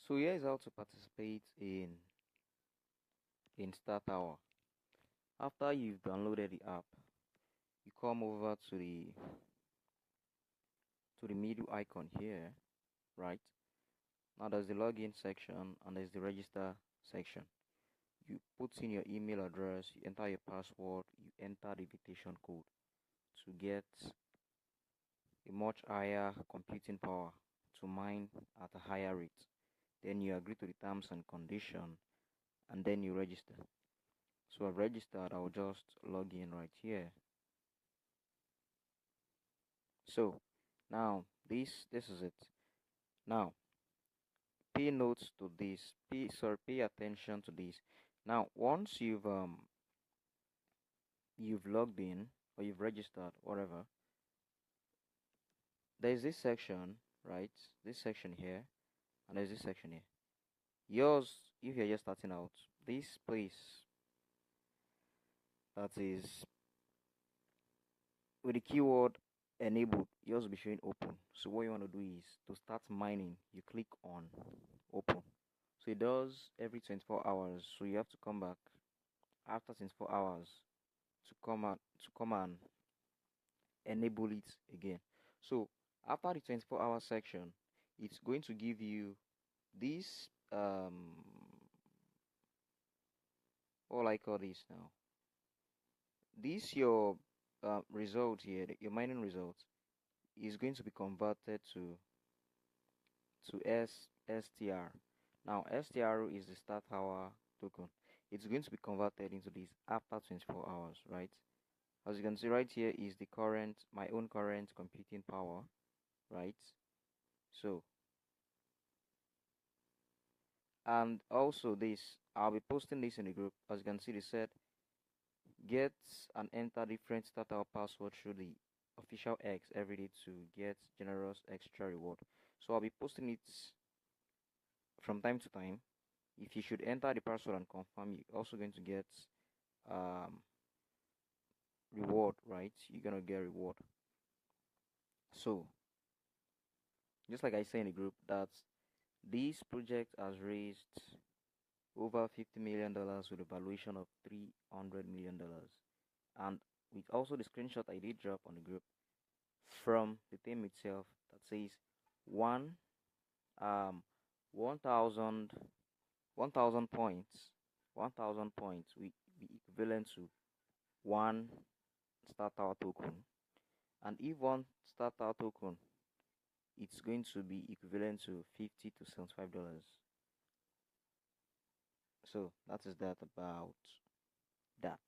So here is how to participate in Star Tower. After you've downloaded the app, you come over to the middle icon here, right? Now there's the login section and there's the register section. You put in your email address, you enter your password, you enter the invitation code to get a much higher computing power to mine at a higher rate. Then you agree to the terms and condition and then you register. So I've registered. I'll just log in right here. So now this is it. Now pay notes to this. Pay attention to this. Now once you've logged in or you've registered, whatever, there's this section, right? This section here, and there's this section here. Yours, if you're just starting out, this place that is with the keyword enabled, yours will be showing open. So what you want to do is to start mining, you click on open. So it does every 24 hours. So you have to come back after 24 hours to come and enable it again. So after the 24-hour section, it's going to give you this what I call this now. This your result here, your mining result is going to be converted to STR. Now STR is the Star Tower token. It's going to be converted into this after 24 hours, right? As you can see right here is the my own current computing power, right? So, and also this, I'll be posting this in the group. As you can see, they said get and enter different Star Tower password through the official X every day to get generous extra reward. So I'll be posting it from time to time. If you should enter the password and confirm, you're also going to get reward, right? You're gonna get reward. So just like I say in the group, that this project has raised over $50 million with a valuation of $300 million, and with also the screenshot I did drop on the group from the team itself that says 1,000 points, 1,000 points will be equivalent to one Star Tower token, and if one Star Tower token, it's going to be equivalent to $50 to $75. So that is that about that.